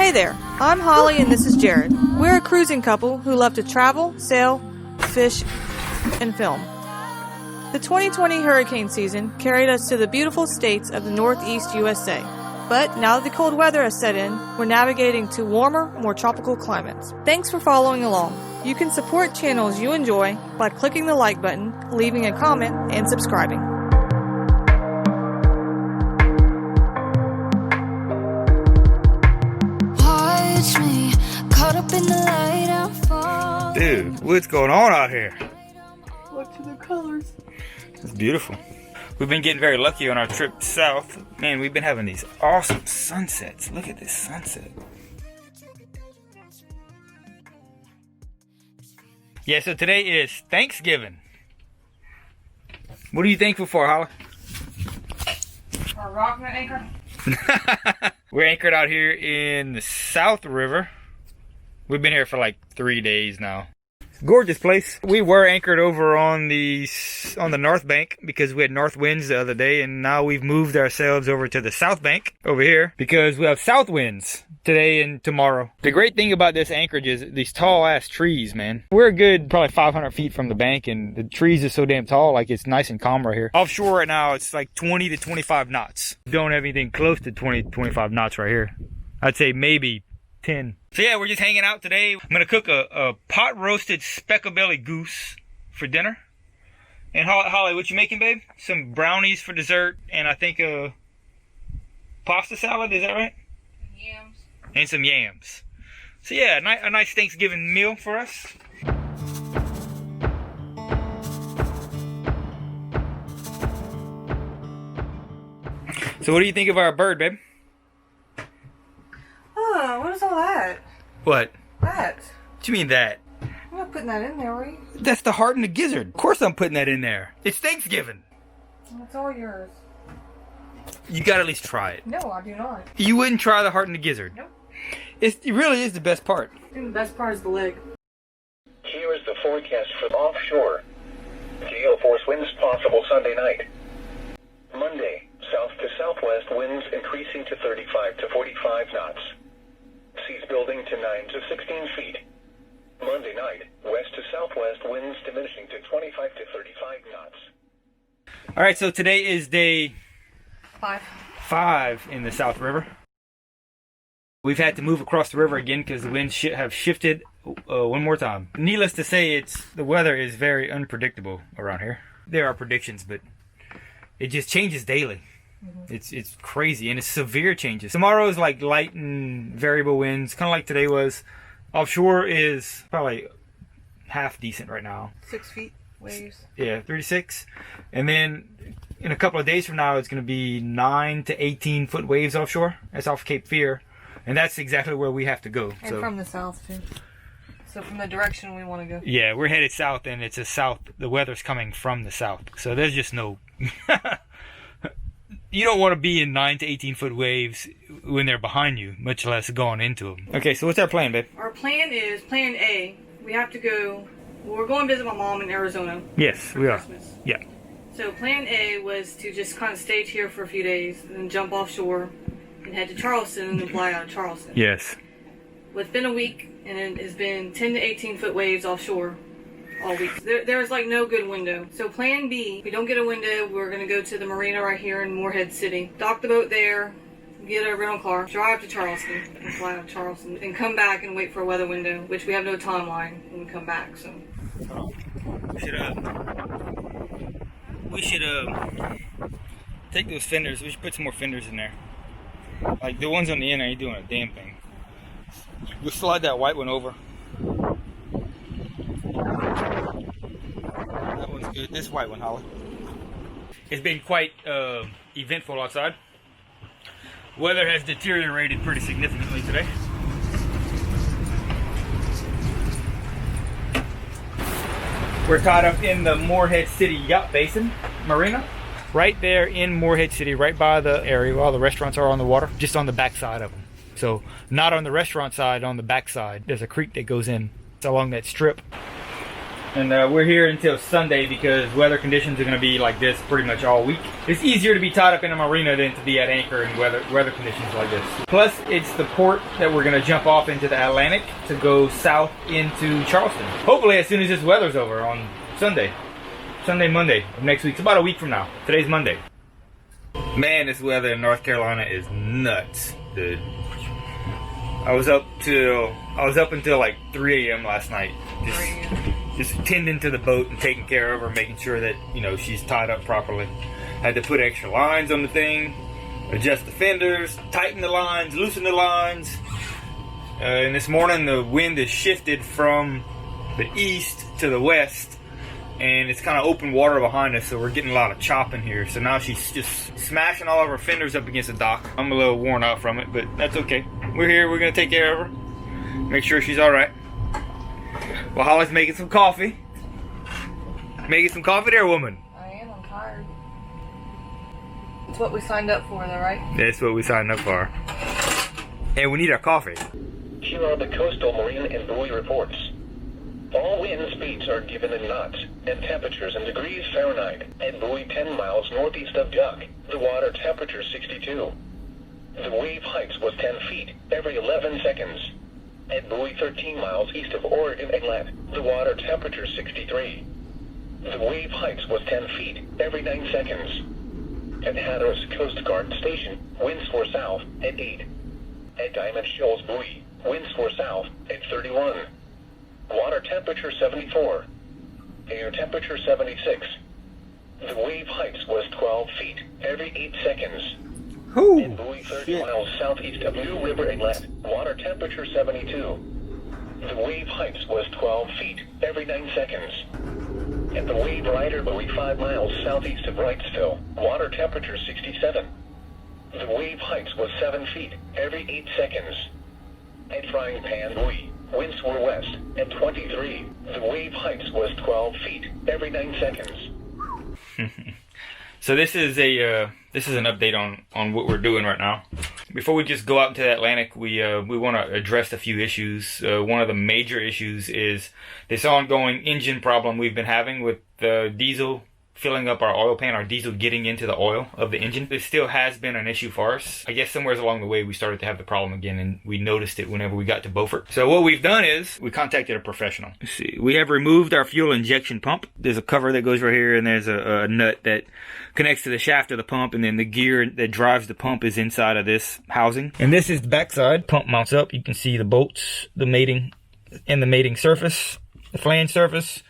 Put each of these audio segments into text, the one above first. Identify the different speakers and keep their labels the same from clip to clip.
Speaker 1: Hey there, I'm Holly and this is Jared. We're a cruising couple who love to travel, sail, fish, and film. The 2020 hurricane season carried us to the beautiful states of the Northeast USA. But now that the cold weather has set in, we're navigating to warmer, more tropical climates. Thanks for following along. You can support channels you enjoy by clicking the like button, leaving a comment, and subscribing.
Speaker 2: Watch me, caught up in the light, I'm falling.
Speaker 3: Dude, what's going on out here?
Speaker 1: Look to the colors.
Speaker 3: It's beautiful. We've been getting very lucky on our trip south. Man, we've been having these awesome sunsets. Look at this sunset. Yeah, so today is Thanksgiving. What are you thankful for, Holly?
Speaker 1: Our rock anchor.
Speaker 3: We're anchored out here in the South River. We've been here for like 3 days now. Gorgeous place. We were anchored over on the north bank because we had north winds the other day, and now we've moved ourselves over to the south bank over here because we have south winds today and tomorrow. The great thing about this anchorage is these tall ass trees, man. We're a good probably 500 feet from the bank, and the trees are so damn tall, like it's nice and calm right here. Offshore right now it's like 20 to 25 knots. Don't have anything close to 20 to 25 knots right here. I'd say maybe 10. So yeah, we're just hanging out today. I'm gonna cook a pot roasted speckled belly goose for dinner. And Holly, what you making, babe? Some brownies for dessert, and I think a pasta salad. Is that right?
Speaker 1: Yams.
Speaker 3: And some yams. So yeah, a nice Thanksgiving meal for us. So what do you think of our bird, babe?
Speaker 1: Oh, what is all that?
Speaker 3: What?
Speaker 1: That.
Speaker 3: What do you mean that?
Speaker 1: I'm not putting that in there, are you?
Speaker 3: That's the heart and the gizzard. Of course I'm putting that in there. It's Thanksgiving.
Speaker 1: It's all yours.
Speaker 3: You gotta at least try it.
Speaker 1: No, I do not.
Speaker 3: You wouldn't try the heart and the gizzard?
Speaker 1: Nope.
Speaker 3: It really is the best part.
Speaker 1: I think the best part is the leg.
Speaker 4: Here is the forecast for offshore. Gale force winds possible Sunday night. Monday, south to southwest winds increasing to 35 to 45 knots. Seas building to 9 to 16 feet. Monday night, west to southwest winds diminishing to 25 to 35 knots.
Speaker 3: Alright, so today is day
Speaker 1: 5
Speaker 3: in the South River. We've had to move across the river again because the winds have shifted one more time. Needless to say, the weather is very unpredictable around here. There are predictions, but it just changes daily. It's crazy, and it's severe changes. Tomorrow is like light and variable winds, kind of like today was. Offshore is probably half decent right now.
Speaker 1: 6 feet waves.
Speaker 3: Yeah, 36. And then in a couple of days from now, it's going to be 9 to 18 foot waves offshore. That's off Cape Fear. And that's exactly where we have to go.
Speaker 1: And from the south, too. So from the direction we want to go.
Speaker 3: Yeah, we're headed south, and it's a south. The weather's coming from the south. So there's just no... You don't want to be in 9 to 18 foot waves when they're behind you, much less going into them. Okay, so what's our plan, babe?
Speaker 1: Our plan is, plan A, we have to go, well, we're going to visit my mom in Arizona.
Speaker 3: Yes, we are.
Speaker 1: Christmas.
Speaker 3: Yeah.
Speaker 1: So plan A was to just kind of stay here for a few days, and then jump offshore and head to Charleston and then fly out of Charleston.
Speaker 3: Yes.
Speaker 1: Well, it's been a week, and it has been 10 to 18 foot waves offshore all week. There's like no good window. So plan B, if we don't get a window, we're going to go to the marina right here in Morehead City. Dock the boat there, get a rental car, drive to Charleston, and fly out of Charleston, and come back and wait for a weather window, which we have no timeline when we come back, so.
Speaker 3: We should take those fenders. We should put some more fenders in there. Like the ones on the end ain't doing a damn thing. We'll slide that white one over. That one's good. This white one, Holly. It's been quite eventful outside. Weather has deteriorated pretty significantly today. We're caught up in the Morehead City Yacht Basin Marina. Right there in Morehead City, right by the area where all the restaurants are on the water, just on the back side of them. So not on the restaurant side, on the back side. There's a creek that goes in. It's along that strip. And we're here until Sunday because weather conditions are going to be like this pretty much all week. It's easier to be tied up in a marina than to be at anchor in weather conditions like this. Plus, it's the port that we're going to jump off into the Atlantic to go south into Charleston. Hopefully as soon as this weather's over on Sunday, Monday of next week. It's about a week from now. Today's Monday. Man, this weather in North Carolina is nuts, dude. I was up until like 3 a.m. last night. Just tending to the boat and taking care of her, making sure that, you know, she's tied up properly. Had to put extra lines on the thing, adjust the fenders, tighten the lines, loosen the lines. And this morning the wind has shifted from the east to the west, and it's kind of open water behind us, so we're getting a lot of chop in here. So now she's just smashing all of her fenders up against the dock. I'm a little worn out from it, but that's okay. We're here, we're gonna take care of her, make sure she's all right. Well, Holly's making some coffee. Making some coffee there, woman.
Speaker 1: I am, I'm tired. It's what we signed up for, though, right?
Speaker 3: That's what we signed up for. And we need our coffee.
Speaker 4: Here are the coastal marine and buoy reports. All wind speeds are given in knots and temperatures in degrees Fahrenheit. At buoy 10 miles northeast of Duck, the water temperature 62. The wave height was 10 feet every 11 seconds. At buoy 13 miles east of Oregon Inlet, the water temperature 63. The wave height was 10 feet every 9 seconds. At Hatteras Coast Guard Station, winds were south at 8. At Diamond Shoals Buoy, winds were south at 31. Water temperature 74. Air temperature 76. The wave height was 12 feet every 8 seconds.
Speaker 3: Ooh,
Speaker 4: In buoy 30 miles southeast of New River Inlet, water temperature 72. The wave height was 12 feet every 9 seconds. At the Wave Rider buoy 5 miles southeast of Wrightsville, water temperature 67. The wave height was 7 feet every 8 seconds. At Frying Pan buoy, winds were west at 23. The wave height was 12 feet every 9 seconds.
Speaker 3: So this is an update on what we're doing right now. Before we just go out into the Atlantic, we want to address a few issues. One of the major issues is this ongoing engine problem we've been having with the diesel filling up our oil pan, our diesel getting into the oil of the engine. This still has been an issue for us. I guess somewhere along the way we started to have the problem again, and we noticed it whenever we got to Beaufort. So what we've done is we contacted a professional. Let's see. We have removed our fuel injection pump. There's a cover that goes right here, and there's a nut that connects to the shaft of the pump, and then the gear that drives the pump is inside of this housing. And this is the backside. Pump mounts up. You can see the bolts, the mating surface, the flange surface.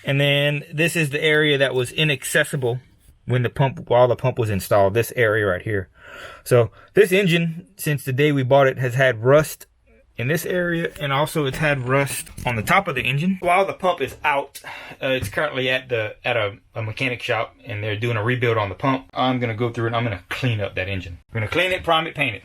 Speaker 3: And then this is the area that was inaccessible while the pump was installed, this area right here. So this engine, since the day we bought it, has had rust in this area, and also it's had rust on the top of the engine. While the pump is out, it's currently at a mechanic shop, and they're doing a rebuild on the pump. I'm gonna go through and I'm gonna clean up that engine. We're gonna clean it, prime it, paint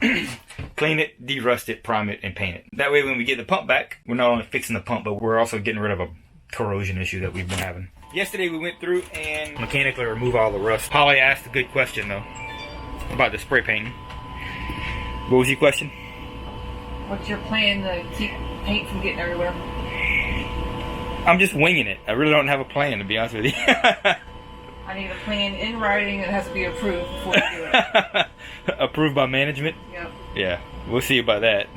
Speaker 3: it. Clean it, derust it, prime it, and paint it. That way when we get the pump back, we're not only fixing the pump, but we're also getting rid of a corrosion issue that we've been having. Yesterday we went through and mechanically removed all the rust. Holly asked a good question though about the spray painting. What was your question?
Speaker 1: What's your plan to keep paint from getting everywhere?
Speaker 3: I'm just winging it. I really don't have a plan, to be honest with you.
Speaker 1: I need a plan in writing that has to be approved before you do it.
Speaker 3: Approved by management?
Speaker 1: Yep.
Speaker 3: Yeah, we'll see about that.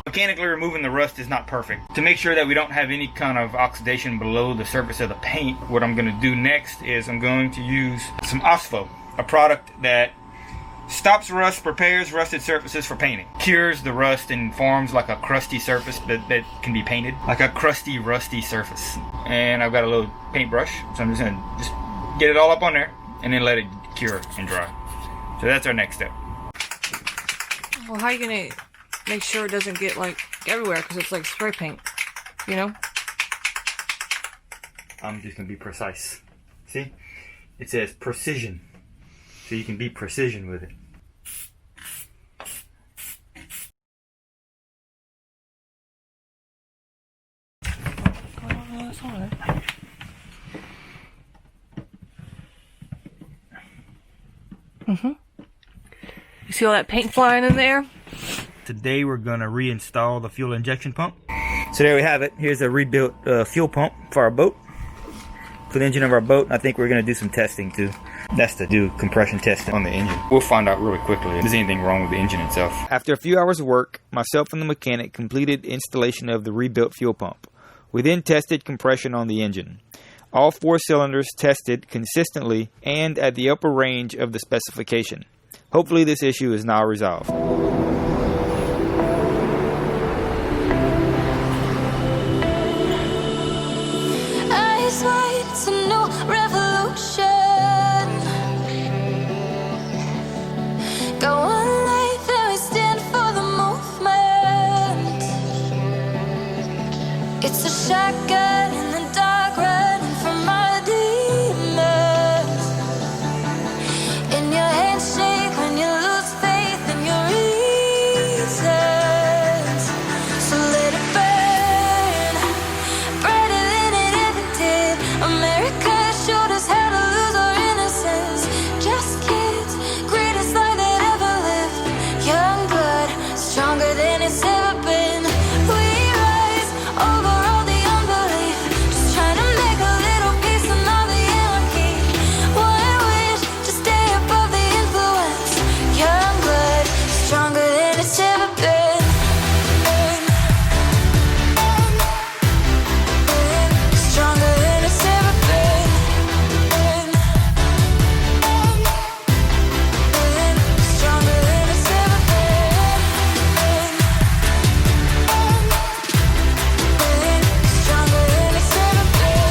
Speaker 3: Mechanically removing the rust is not perfect. To make sure that we don't have any kind of oxidation below the surface of the paint, what I'm going to do next is I'm going to use some Osfo, a product that stops rust, prepares rusted surfaces for painting, cures the rust and forms like a crusty surface that can be painted, like a crusty, rusty surface. And I've got a little paintbrush, so I'm just going to get it all up on there and then let it cure and dry. So that's our next step.
Speaker 1: Well, how are you going to make sure it doesn't get like everywhere, because it's like spray paint, you know?
Speaker 3: I'm just going to be precise. See? It says precision. So you can be precision with it.
Speaker 1: Oh, that's all right. You see all that paint flying in there?
Speaker 3: Today we're going to reinstall the fuel injection pump. So there we have it. Here's a rebuilt fuel pump for our boat. For the engine of our boat. I think we're going to do some testing too. That's to do compression testing on the engine. We'll find out really quickly if there's anything wrong with the engine itself. After a few hours of work, myself and the mechanic completed installation of the rebuilt fuel pump. We then tested compression on the engine. All 4 cylinders tested consistently and at the upper range of the specification. Hopefully this issue is now resolved.
Speaker 2: Eyes wide, it's a new revolution. Go on life and we stand for the movement. It's a shotgun in the dark, running from our demons. And your hands shake when you lose faith in your reasons. So let it burn, brighter than it ever did. America showed us how to lose our innocence. Just kids, greatest life that ever lived. Young blood, stronger than it's ever been. We rise over all the unbelief, just trying to make a little peace in all the anarchy. One wish to stay above the influence. Young blood, stronger than it's ever been. Stronger than it's ever been. Stronger than it's ever been. Stronger than it's ever been.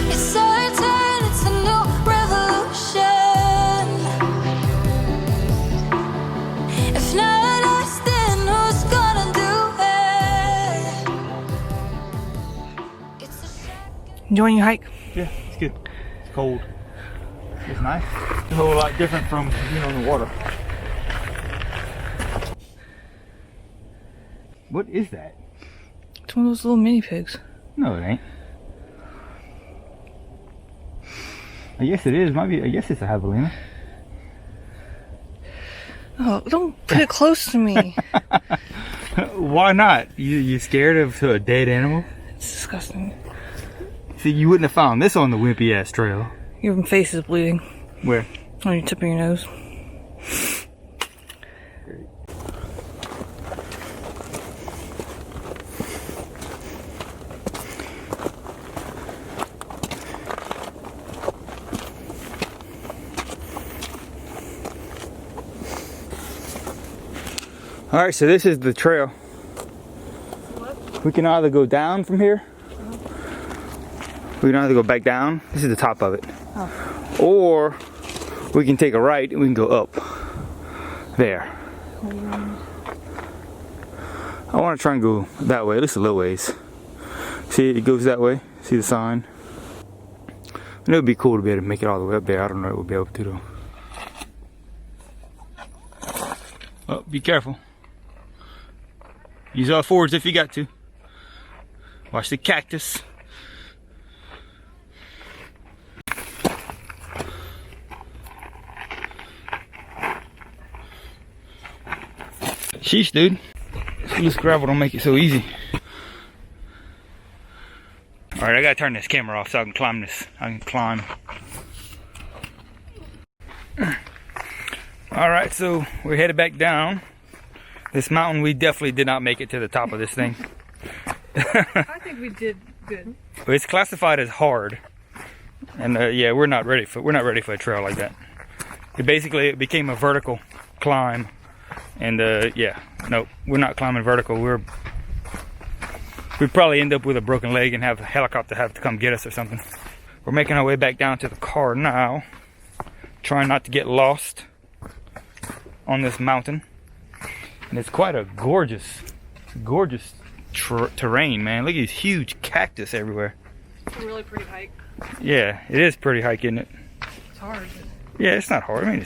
Speaker 2: It's our turn, it's a new revolution. If not us, then who's gonna do it? It's a shotgun.
Speaker 1: Enjoying your hike?
Speaker 3: Yeah, it's good. It's cold. It's nice. It's a whole lot different from being on the water. What is that?
Speaker 1: It's one of those little mini pigs.
Speaker 3: No, it ain't. I guess it is. Might be. I guess it's a javelina.
Speaker 1: Oh, don't put it close to me.
Speaker 3: Why not? You scared of a dead animal?
Speaker 1: It's disgusting.
Speaker 3: See, you wouldn't have found this on the wimpy ass trail.
Speaker 1: Your face is bleeding
Speaker 3: Where?
Speaker 1: on your tip of your nose.
Speaker 3: Alright, so this is the trail. We can either go down from here. We can either go back down. This is the top of it. Or we can take a right and we can go up. There. I want to try and go that way, at least a little ways. See, it goes that way. See the sign? And it would be cool to be able to make it all the way up there. I don't know if we'll be able to though. Oh, be careful. Use all fours if you got to. Watch the cactus. Sheesh, dude. This loose gravel don't make it so easy. Alright, I gotta turn this camera off so I can climb this. I can climb. Alright, so we're headed back down. This mountain, we definitely did not make it to the top of this thing.
Speaker 1: I think we did good.
Speaker 3: But it's classified as hard. And yeah, we're not ready for a trail like that. It became a vertical climb. And yeah, no, we're not climbing vertical. We'd probably end up with a broken leg and have a helicopter have to come get us or something. We're making our way back down to the car now. Trying not to get lost on this mountain. And it's quite a gorgeous terrain, man. Look at these huge cactus everywhere.
Speaker 1: It's a really pretty hike.
Speaker 3: Yeah, it is pretty hike, isn't it?
Speaker 1: It's hard.
Speaker 3: Yeah, it's not hard. I mean,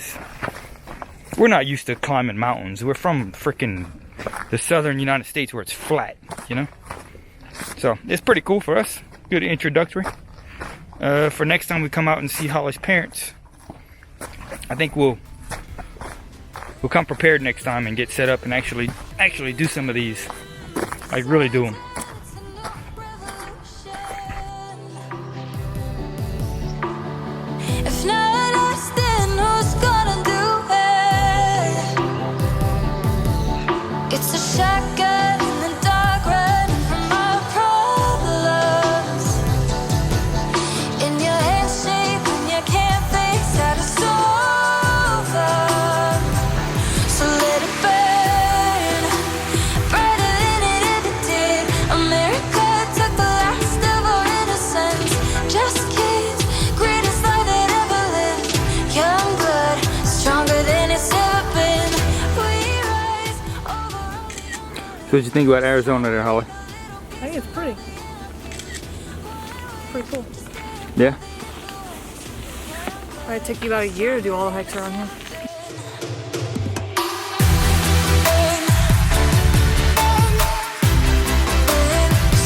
Speaker 3: we're not used to climbing mountains. We're from frickin' the southern United States where it's flat, you know? So, it's pretty cool for us. Good introductory. For next time we come out and see Holly's parents, I think we'll come prepared next time and get set up and actually do some of these. Like really do them.
Speaker 2: If not us, then who's gonna do it? It's a shotgun in the dark, running from our problems. In your head shape when you can't face how to solve them. So let it burn, brighter than it ever did. America took the last of our innocence. Just kids, greatest life that ever lived. Young blood, stronger than it's ever been. We rise over.
Speaker 3: So what'd you think about Arizona there, Holly?
Speaker 1: I think it's pretty. Pretty cool.
Speaker 3: Yeah?
Speaker 1: It'd take you about a year to do all the hikes around here.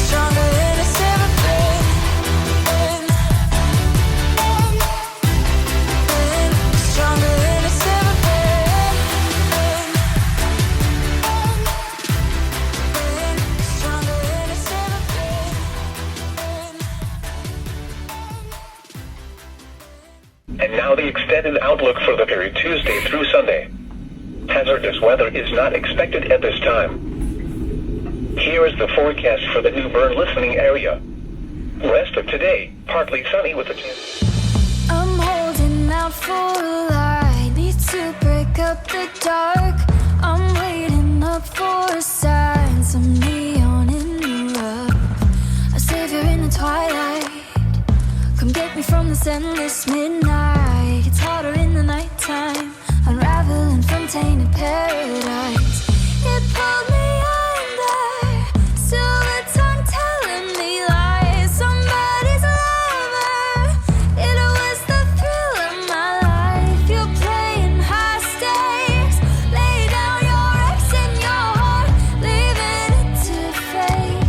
Speaker 2: Stronger than it's ever been. Stronger than it's ever been. Stronger than it's ever been.
Speaker 4: And now the extended outlook for the period Tuesday through Sunday. Hazardous weather is not expected at this time. Here is the forecast for the New Bern listening area. Rest of today, partly sunny with a chance.
Speaker 2: I'm holding out for a light. Need to break up the dark. I'm waiting up for signs. Some neon in the rough. A savior in the twilight. Come get me from this endless midnight. It's harder in the nighttime. Unraveling from tainted paradise. It pulled me under. Silver tongue telling me lies. Somebody's lover. It was the thrill of my life. You're playing high stakes. Lay down your ex and your heart, leaving it to fate.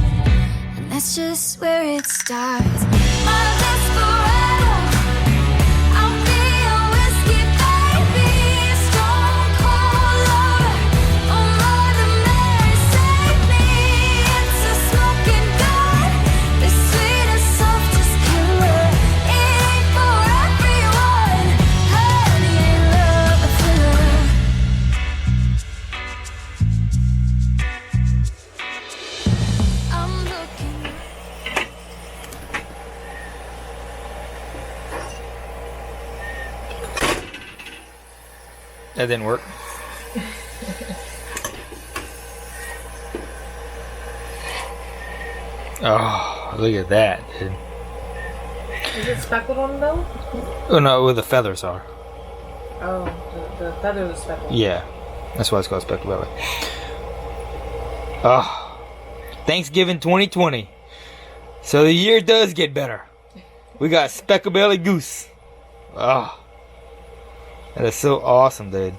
Speaker 2: And that's just where it starts. My desperado, I'll be a whiskey baby, strong cold lover. Oh, Mother Mary, save me. It's a smoking gun, the sweetest, softest killer. It ain't for everyone. Honey ain't love a filler. I'm looking.
Speaker 3: That didn't work. Oh, look at that, dude.
Speaker 1: Is it speckled on the belly?
Speaker 3: Oh no, where the feathers are.
Speaker 1: Oh, the feather was speckled.
Speaker 3: Yeah, that's why it's called Speckled Belly. Oh, Thanksgiving 2020. So the year does get better. We got Speckled Belly Goose. Oh, that is so awesome, dude.